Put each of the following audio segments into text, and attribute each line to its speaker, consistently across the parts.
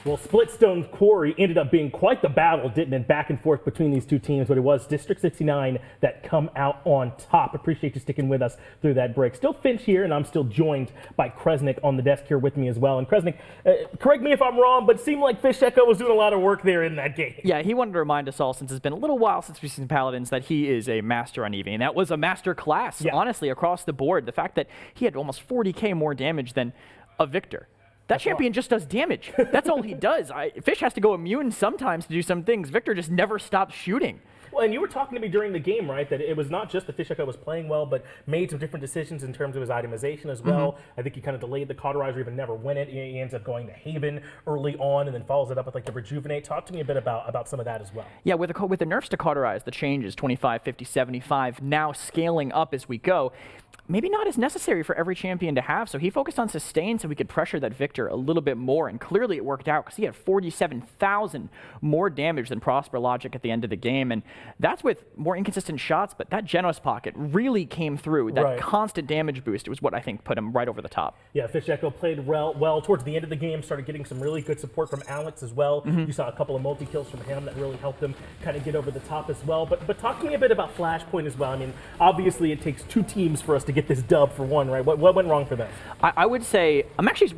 Speaker 1: Well, Splitstone Quarry ended up being quite the battle, didn't it? Back and forth between these two teams, but it was District 69 that come out on top. Appreciate you sticking with us through that break. Still Finch here, and I'm still joined by Kresnik on the desk here with me as well. And Kresnik, correct me if I'm wrong, but it seemed like Fish Echo was doing a lot of work there in that game.
Speaker 2: Yeah, he wanted to remind us all, since it's been a little while since we've seen Paladins, that he is a master on EV, and that was a master class, honestly, across the board. The fact that he had almost 40k more damage than a Victor. That champion just does damage. That's all he does. Fish has to go immune sometimes to do some things. Victor just never stops shooting.
Speaker 1: Well, and you were talking to me during the game, right, that it was not just that Fish Echo was playing well, but made some different decisions in terms of his itemization as well. I think he kind of delayed the Cauterizer, even never win it. He ends up going to Haven early on and then follows it up with like the Rejuvenate. Talk to me a bit about some of that as well.
Speaker 2: Yeah, with the nerfs to Cauterize, the changes, 25, 50, 75, now scaling up as we go, maybe not as necessary for every champion to have, so he focused on sustain so we could pressure that Victor a little bit more, and clearly it worked out because he had 47,000 more damage than Prosper Logic at the end of the game, and that's with more inconsistent shots, but that Genos pocket really came through. That constant damage boost was what I think put him right over the top. Yeah,
Speaker 1: Fish Echo played well towards the end of the game, started getting some really good support from Alex as well. You saw a couple of multi-kills from him that really helped him kind of get over the top as well. But talk to me a bit about Flashpoint as well. I mean, obviously it takes two teams for us to get this dub for one, right? What went wrong for them?
Speaker 2: I would say,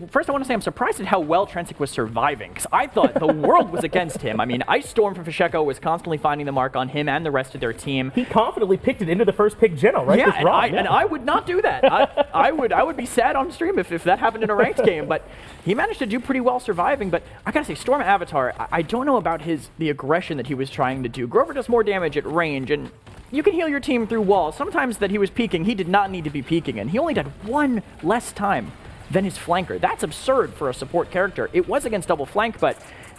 Speaker 2: first I want to say I'm surprised at how well Trensic was surviving, because I thought the world was against him. I mean, Ice Storm from Fish Echo was constantly finding the mark on him and the rest of their team.
Speaker 1: He confidently picked it into the first pick Geno, right?
Speaker 2: Yeah, and I would not do that. I would be sad on stream if that happened in a ranked game, but he managed to do pretty well surviving. But I gotta say, Storm Avatar, I don't know about the aggression that he was trying to do. Grover does more damage at range, and you can heal your team through walls. Sometimes that he was peeking, he did not need to be peeking, and he only did one less time than his flanker. That's absurd for a support character. It was against double flank, but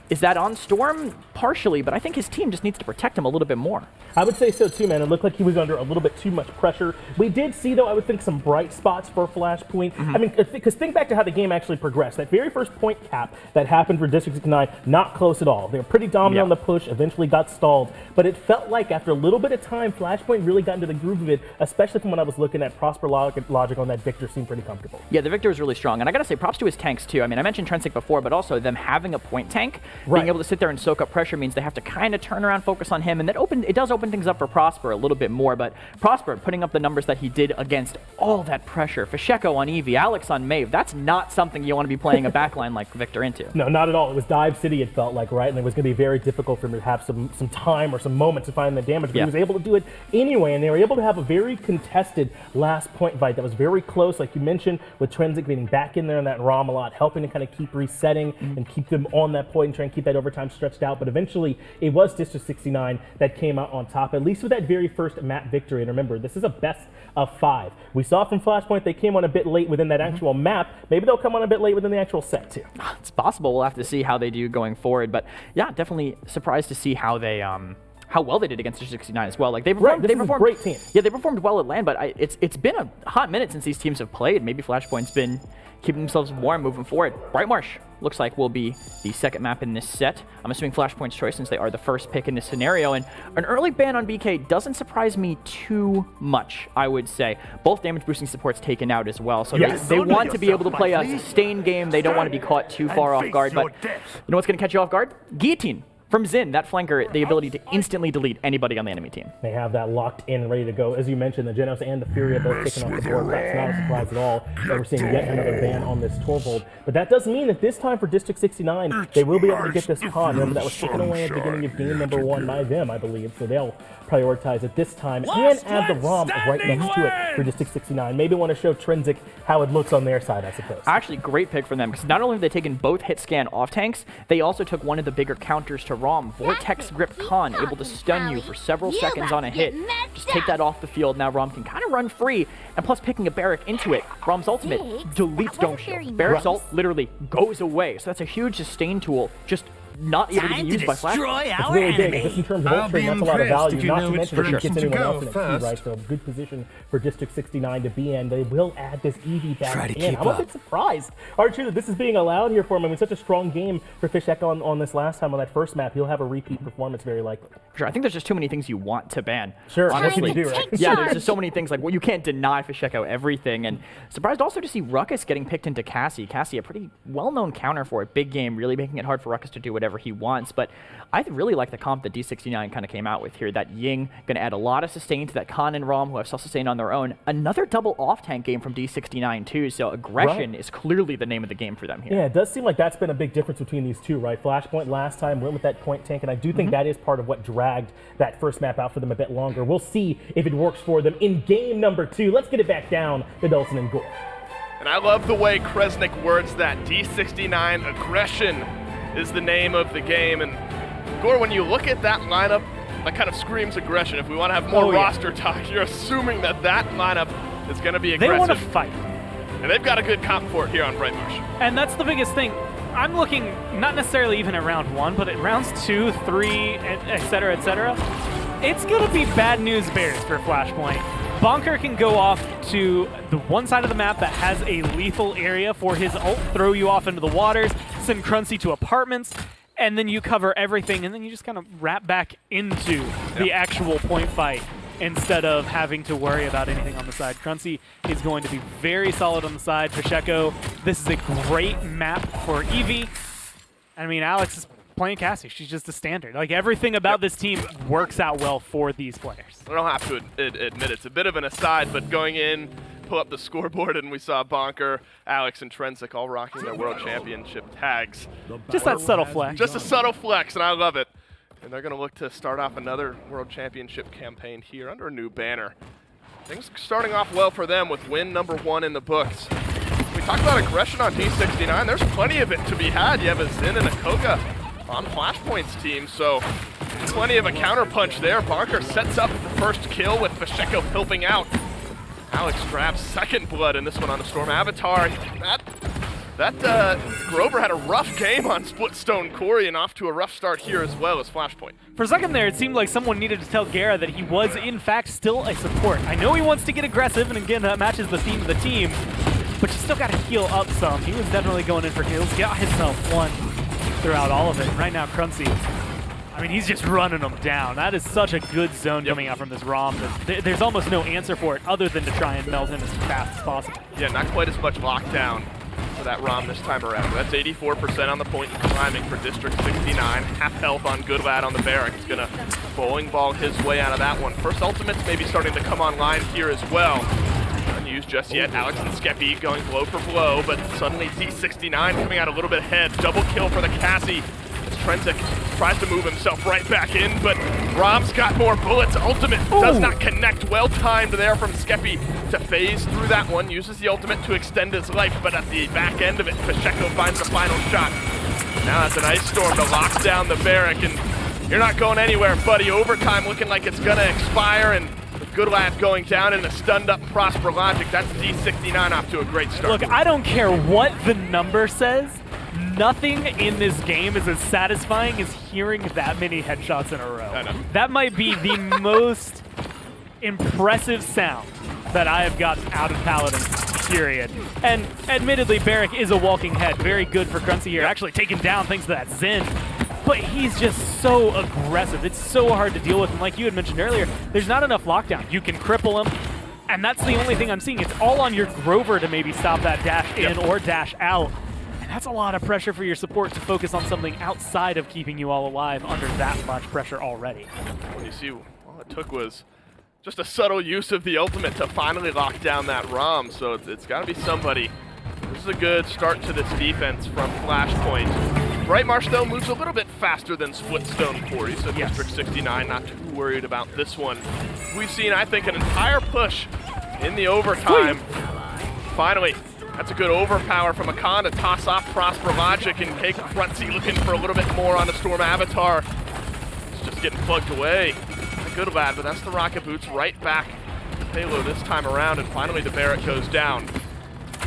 Speaker 2: is that on Storm? Partially, but I think his team just needs to protect him a little bit more.
Speaker 1: I would say so too, man. It looked like he was under a little bit too much pressure. We did see, though, I would think some bright spots for Flashpoint. I mean, because think back to how the game actually progressed. That very first point cap that happened for District 69, not close at all. They were pretty dominant on the push, eventually got stalled. But it felt like after a little bit of time, Flashpoint really got into the groove of it, especially from when I was looking at Prosper Logic on that Victor seemed pretty comfortable.
Speaker 2: Yeah, the Victor was really strong. And I gotta say, props to his tanks too. I mean, I mentioned Trensic before, but also them having a point tank, being able to sit there and soak up pressure means they have to kind of turn around, focus on him, and it does open things up for Prosper a little bit more, but Prosper putting up the numbers that he did against all that pressure. Fish Echo on Eevee, Alex on Maeve, that's not something you want to be playing a backline like Victor into.
Speaker 1: No, not at all. It was Dive City, it felt like, right? And it was going to be very difficult for him to have some time or some moment to find the damage, but he was able to do it anyway, and they were able to have a very contested last point fight that was very close, like you mentioned, with Trensic getting back in there in that ROM a lot, helping to kind of keep resetting and keep them on that point and try and keep that overtime stretched out. But eventually, it was District 69 that came out on top, at least with that very first map victory. And remember, this is a best of 5. We saw from Flashpoint they came on a bit late within that actual map. Maybe they'll come on a bit late within the actual set too.
Speaker 2: It's possible. We'll have to see how they do going forward. But yeah, definitely surprised to see how they how well they did against District 69 as well. Like they performed,
Speaker 1: this is a great team.
Speaker 2: Yeah, they performed well at LAN, but it's been a hot minute since these teams have played. Maybe Flashpoint's been keeping themselves warm moving forward. Bright Marsh looks like will be the second map in this set. I'm assuming Flashpoint's choice since they are the first pick in this scenario. And an early ban on BK doesn't surprise me too much, I would say. Both damage boosting supports taken out as well. So they want to be able to play a sustained game. They don't want to be caught too far off guard. But you know what's going to catch you off guard? Guillotine. From Xin, that flanker, the ability to instantly delete anybody on the enemy team.
Speaker 1: They have that locked in, ready to go. As you mentioned, the Genos and the Fury are both kicking off the board. That's not a surprise at all that we're seeing yet another ban on this Torvald. But that does mean that this time for District 69, they will be able to get this con. Remember, that was taken away at the beginning of game number 1 by them, I believe. So they'll prioritize it this time and add the ROM right next to it for District 69. Maybe want to show Trensic how it looks on their side, I suppose.
Speaker 2: Actually, great pick from them, because not only have they taken both hit scan off tanks, they also took one of the bigger counters to ROM, Vortex Grip Con, able to stun you for several seconds on a hit. Just take that off the field. Now ROM can kind of run free, and plus picking a Barrack into it, ROM's ultimate deletes Dome Shield. Barrack's ult literally goes away, so that's a huge sustain tool. Just not able to be used by Flashpoint.
Speaker 1: It's really big. Just in terms of ultra, that's a lot of value. Not to mention if he gets anyone else in it too, right? So good position for District 69 to be in. They will add this Eevee back in. I'm a bit surprised, Archer, that this is being allowed here for him. I mean, such a strong game for Fishek on this last time on that first map. He'll have a repeat performance very likely.
Speaker 2: Sure, I think there's just too many things you want to ban.
Speaker 1: Sure,
Speaker 2: honestly.
Speaker 1: You do, right?
Speaker 2: Yeah, there's just so many things. Like, well, you can't deny Fisheko everything. And surprised also to see Ruckus getting picked into Cassie. Cassie, a pretty well-known counter for it. Big game, really making it hard for Ruckus to do whatever he wants. But I really like the comp that D69 kind of came out with here. That Ying going to add a lot of sustain to that Khan and Rom, who have self-sustain on their own. Another double off-tank game from D69 too. So aggression is clearly the name of the game for them here.
Speaker 1: Yeah, it does seem like that's been a big difference between these two, right? Flashpoint last time went with that point tank, and I do think that is part of what dragged that first map out for them a bit longer. We'll see if it works for them in game number 2. Let's get it back down to Delson and Gore.
Speaker 3: And I love the way Kresnik words that. D69 aggression is the name of the game. And Gore, when you look at that lineup, that kind of screams aggression. If we want to have more roster talk, you're assuming that that lineup is going to be aggressive.
Speaker 4: They want to fight.
Speaker 3: And they've got a good comp for it here on Bright Marsh.
Speaker 4: And that's the biggest thing. I'm looking not necessarily even at round 1, but at rounds 2, 3, et cetera, et cetera. It's going to be bad news bears for Flashpoint. Bonker can go off to the one side of the map that has a lethal area for his ult, throw you off into the waters, send Crunchy to apartments, and then you cover everything, and then you just kind of wrap back into the actual point fight instead of having to worry about anything on the side. Crunchy is going to be very solid on the side. Fisheko, this is a great map for Eevee. I mean, Alex is playing Cassie. She's just a standard. Like, everything about this team works out well for these players.
Speaker 3: I don't have to admit it's a bit of an aside, but going in, pull up the scoreboard, and we saw Bonker, Alex, and Trensic all rocking their World Championship tags.
Speaker 4: Just that subtle flex.
Speaker 3: Just a subtle flex, and I love it. And they're going to look to start off another World Championship campaign here under a new banner. Things starting off well for them with win number 1 in the books. We talked about aggression on D69. There's plenty of it to be had. You have a Zin and a Koga on Flashpoint's team, so plenty of a counterpunch there. Bonker sets up the first kill with Fisheko helping out. Alex grabs second blood in this one on the Storm Avatar. That Grover had a rough game on Splitstone Corey and off to a rough start here as well as Flashpoint.
Speaker 4: For a second there, it seemed like someone needed to tell Gara that he was, in fact, still a support. I know he wants to get aggressive, and again, that matches the theme of the team, but you still got to heal up some. He was definitely going in for heals, got himself one throughout all of it. Right now, Crunchy, I mean, he's just running them down. That is such a good zone coming out from this ROM. There's almost no answer for it other than to try and melt him as fast as possible.
Speaker 3: Yeah, not quite as much lockdown for that ROM this time around. That's 84% on the point and climbing for District 69. Half health on Good Lad on the barrack. He's going to bowling ball his way out of that one. First ultimate's maybe starting to come online here as well. Unused just yet. Alex and Skeppy going blow for blow, but suddenly D69 coming out a little bit ahead. Double kill for the Cassie. Trensic tries to move himself right back in, but Rom's got more bullets. Ultimate does not connect. Well timed there from Skeppy to phase through that one. Uses the ultimate to extend his life, but at the back end of it, Fisheko finds the final shot. Now that's an Ice Storm to lock down the barrack, and you're not going anywhere, buddy. Overtime looking like it's gonna expire, and with Good Lad going down and a stunned up Prosper Logic, that's D69 off to a great start.
Speaker 4: Look, I don't care what the number says. Nothing in this game is as satisfying as hearing that many headshots in a row.
Speaker 3: I know.
Speaker 4: That might be the most impressive sound that I have gotten out of Paladins, period. And admittedly, Barrack is a walking head. Very good for Crunchy here, actually taking down thanks to that Zen. But he's just so aggressive. It's so hard to deal with. And like you had mentioned earlier, there's not enough lockdown. You can cripple him, and that's the only thing I'm seeing. It's all on your Grover to maybe stop that dash in or dash out. That's a lot of pressure for your support to focus on something outside of keeping you all alive under that much pressure already.
Speaker 3: When you see all it took was just a subtle use of the ultimate to finally lock down that ROM, so it's got to be somebody. This is a good start to this defense from Flashpoint. Bright Marsh, though, moves a little bit faster than Splitstone Quarry, so District 69 not too worried about this one. We've seen, I think, an entire push in the overtime. Finally. That's a good overpower from Akan to toss off Prosper Logic and take Crunchy looking for a little bit more on the Storm Avatar. It's just getting plugged away. Good Lad, but that's the Rocket Boots right back to payload this time around, and finally the Barrack goes down.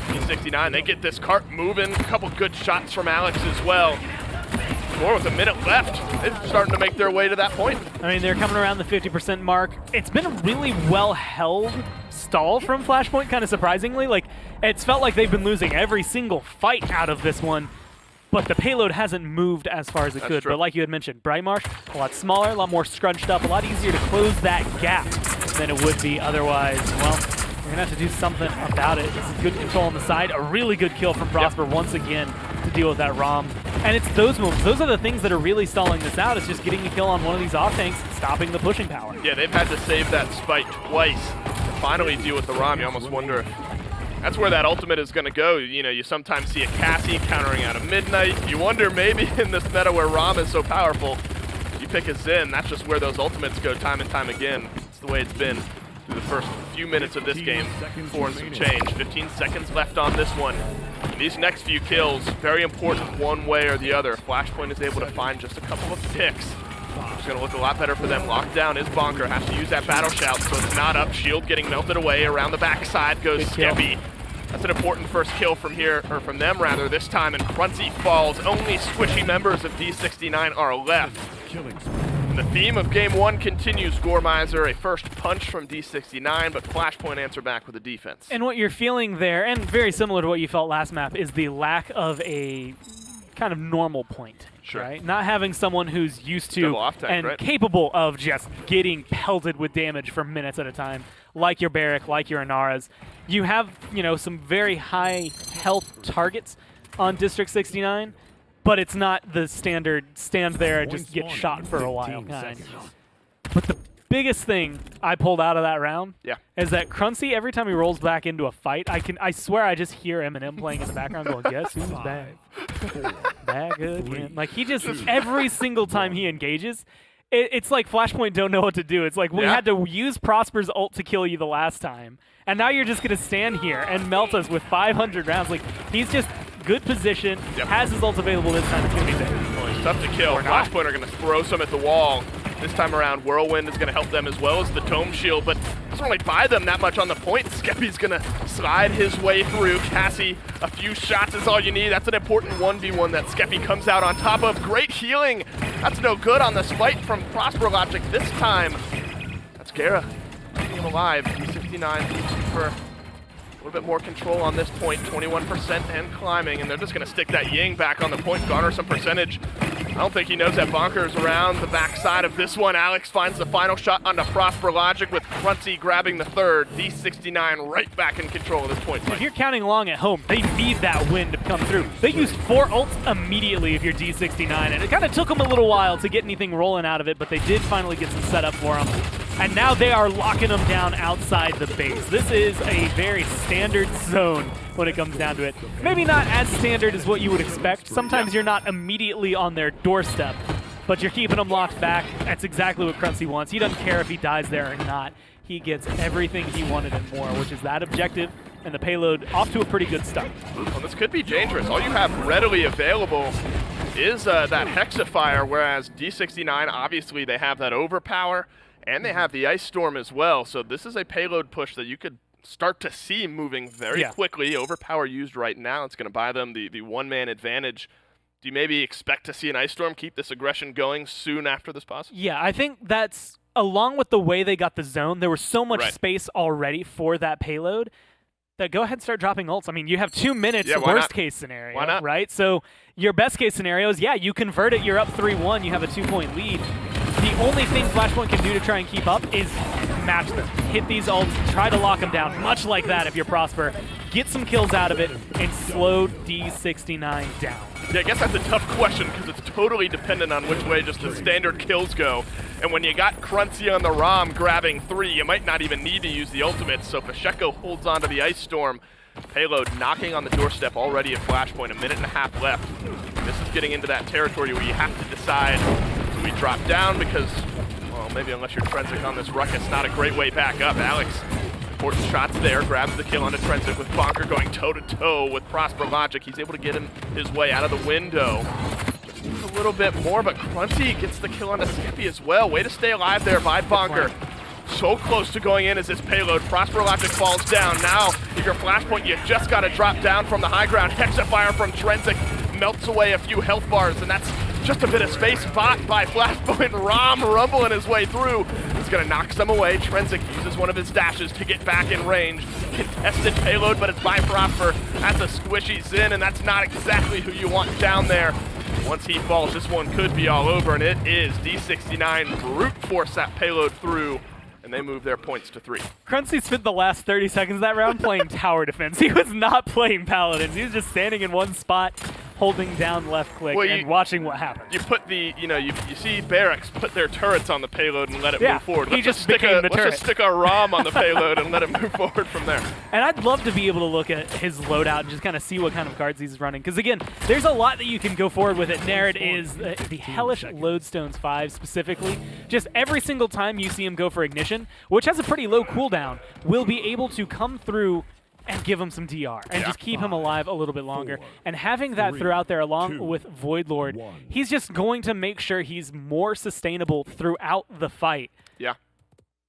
Speaker 3: D69, they get this cart moving. A couple good shots from Alex as well. more with a minute left. They're starting to make their way to that point.
Speaker 4: I mean, they're coming around the 50% mark. It's been a really well-held stall from Flashpoint, kind of surprisingly. Like, it's felt like they've been losing every single fight out of this one, but the payload hasn't moved as far as it could.
Speaker 3: True.
Speaker 4: But like you had mentioned, Bright Marsh, a lot smaller, a lot more scrunched up, a lot easier to close that gap than it would be otherwise. Well, we're going to have to do something about it. This is good control on the side. A really good kill from Prosper once again to deal with that ROM. And it's those moves. Those are the things that are really stalling this out. It's just getting a kill on one of these off-tanks, stopping the pushing power.
Speaker 3: Yeah, they've had to save that spike twice to finally deal with the ROM. You almost wonder if that's where that ultimate is going to go. You know, you sometimes see a Cassie countering out of Midnight. You wonder maybe in this meta where ROM is so powerful, you pick a Zen, that's just where those ultimates go time and time again. It's the way it's been through the first few minutes of this game. 4 and some change. 15 seconds left on this one. And these next few kills, very important one way or the other. Flashpoint is able to find just a couple of picks. It's going to look a lot better for them. Lockdown is Bonker. Has to use that battle shout, so it's not up. Shield getting melted away. Around the backside goes Skeppy. That's an important first kill from here, or from them rather, this time. And Crunchy falls. Only squishy members of D69 are left. And the theme of game one continues. Gormizer, a first punch from D69, but Flashpoint answer back with a defense.
Speaker 4: And what you're feeling there, and very similar to what you felt last map, is the lack of a kind of normal point.
Speaker 3: Sure.
Speaker 4: Right? Not having someone who's used to
Speaker 3: Double off tank,
Speaker 4: and
Speaker 3: right?
Speaker 4: capable of just getting pelted with damage for minutes at a time, like your Barrack, like your Inaras. You have, you know, some very high health targets on District 69, but it's not the standard stand there and just get shot for a while kind. But the biggest thing I pulled out of that round is that Crunchy, every time he rolls back into a fight, I swear I just hear Eminem playing in the background going, guess who's back? Back again. Like, he just, every single time he engages, it's like Flashpoint don't know what to do. It's like we had to use Prosper's ult to kill you the last time, and now you're just going to stand here and melt us with 500 rounds. Like, he's just good position, has his ult available this time. It's going to be big.
Speaker 3: Well, he's tough to kill. Flashpoint are going to throw some at the wall. This time around, Whirlwind is going to help them as well as the Tome Shield, but doesn't really buy them that much on the point. Skeppy's going to slide his way through. Cassie, a few shots is all you need. That's an important 1v1 that Skeppy comes out on top of. Great healing. That's no good on the spike from Prosper Logic this time. That's Gara keeping him alive. D69 for a little bit more control on this point. 21% and climbing, and they're just going to stick that Ying back on the point, garner some percentage. I don't think he knows that Bonker's around the backside of this one. Alex finds the final shot onto Prosper Logic with Crunchy grabbing the third. D69 right back in control of this point.
Speaker 4: If you're counting along at home, they need that win to come through. They used 4 ults immediately if you're D69, and it kind of took them a little while to get anything rolling out of it, but they did finally get some setup for them. And now they are locking them down outside the base. This is a very standard zone when it comes down to it. Maybe not as standard as what you would expect. Sometimes you're not immediately on their doorstep, but you're keeping them locked back. That's exactly what Crunchy wants. He doesn't care if he dies there or not. He gets everything he wanted and more, which is that objective, and the payload off to a pretty good start.
Speaker 3: Well, this could be dangerous. All you have readily available is that Hexafire, whereas D69, obviously they have that overpower, and they have the Ice Storm as well. So this is a payload push that you could start to see moving very quickly. Overpower used right now. It's going to buy them the one-man advantage. Do you maybe expect to see an Ice Storm keep this aggression going soon after this pause?
Speaker 4: Yeah, I think that's, along with the way they got the zone, there was so much space already for that payload that go ahead and start dropping ults. I mean, you have 2 minutes, worst case scenario, right? So your best case scenario is, you convert it, you're up 3-1, you have a 2-point lead. The only thing Flashpoint can do to try and keep up is match them. Hit these ults, try to lock them down, much like that if you're Prosper. Get some kills out of it, and slow D69 down.
Speaker 3: Yeah, I guess that's a tough question because it's totally dependent on which way just the standard kills go. And when you got Crunchy on the ROM grabbing 3, you might not even need to use the ultimate. So Pacheco holds onto the Ice Storm. Payload knocking on the doorstep already at Flashpoint, a minute and a half left. This is getting into that territory where you have to decide, do we drop down because, well, maybe unless you're Trensic on this ruckus, not a great way back up. Alex, important shots there, grabs the kill onto Trensic with Bonker going toe-to-toe with Prosper Logic. He's able to get his way out of the window. Just a little bit more, but Crunchy gets the kill onto Skeppy as well. Way to stay alive there by Bonker. So close to going in as his payload. Prosper Logic falls down. Now, if you're Flashpoint, you just got to drop down from the high ground. Hexafire from Trensic melts away a few health bars, and that's Just a bit of space bought by Flashpoint. Rom rumbling his way through. He's going to knock some away. Trenzik uses one of his dashes to get back in range. Contested payload, but it's by Prosper. That's a squishy Zen, and that's not exactly who you want down there. Once he falls, this one could be all over, and it is. D69 brute force that payload through, and they move their points to 3.
Speaker 4: Crunchy spent the last 30 seconds of that round playing tower defense. He was not playing Paladins. He was just standing in one spot, holding down left click and watching what happened.
Speaker 3: You put the, you see Barracks put their turrets on the payload and let it move forward.
Speaker 4: Let's just stick
Speaker 3: our ROM on the payload and let it move forward from there.
Speaker 4: And I'd love to be able to look at his loadout and just kind of see what kind of cards he's running. Because again, there's a lot that you can go forward with it. Narid is the Hellish Lodestones 5 specifically. Just every single time you see him go for Ignition, which has a pretty low cooldown, will be able to come through and give him some DR and just keep him alive a little bit longer. And having that throughout there along with Void Lord, he's just going to make sure he's more sustainable throughout the fight.
Speaker 3: Yeah.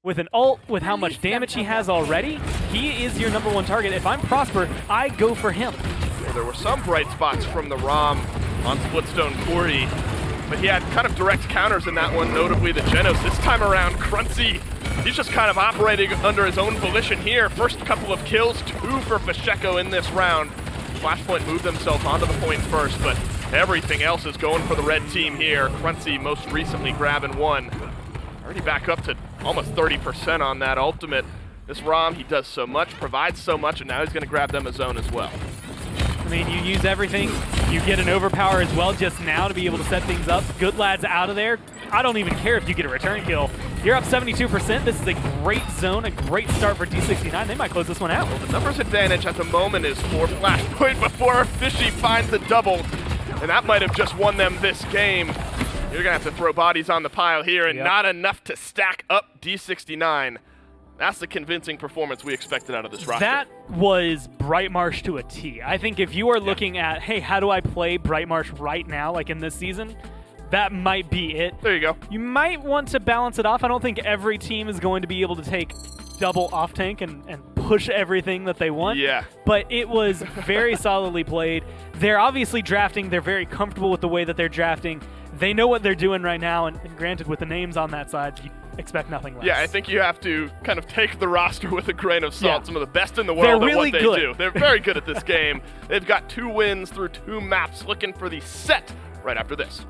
Speaker 4: With an ult, with how much damage he has already, he is your #1 target. If I'm Prosper, I go for him.
Speaker 3: Well, there were some bright spots from the ROM on Splitstone 40, but he had kind of direct counters in that one, notably the Genos. This time around, Crunchy, he's just kind of operating under his own volition here. First couple of kills, 2 for Pacheco in this round. Flashpoint moved themselves onto the point first, but everything else is going for the red team here. Crunchy most recently grabbing 1. Already back up to almost 30% on that ultimate. This ROM, he does so much, provides so much, and now he's going to grab them a zone as well.
Speaker 4: I mean, you use everything. You get an overpower as well just now to be able to set things up. Good Lad's out of there. I don't even care if you get a return kill. You're up 72%. This is a great zone, a great start for D69. They might close this one out.
Speaker 3: Well, the numbers advantage at the moment is for Flashpoint before Fishy finds the double, and that might have just won them this game. You're going to have to throw bodies on the pile here, and not enough to stack up D69. That's the convincing performance we expected out of this roster.
Speaker 4: That was Brightmarsh to a T. I think if you are looking at, hey, how do I play Brightmarsh right now, like in this season, that might be it.
Speaker 3: There you go.
Speaker 4: You might want to balance it off. I don't think every team is going to be able to take double off tank and push everything that they want.
Speaker 3: Yeah.
Speaker 4: But it was very solidly played. They're obviously drafting. They're very comfortable with the way that they're drafting. They know what they're doing right now, and granted, with the names on that side, you expect nothing less.
Speaker 3: Yeah, I think you have to kind of take the roster with a grain of salt.
Speaker 4: Yeah.
Speaker 3: Some of the best in the world
Speaker 4: They're
Speaker 3: at
Speaker 4: really
Speaker 3: what they
Speaker 4: good.
Speaker 3: do. They're very good at this game. They've got 2 wins through 2 maps, looking for the set right after this.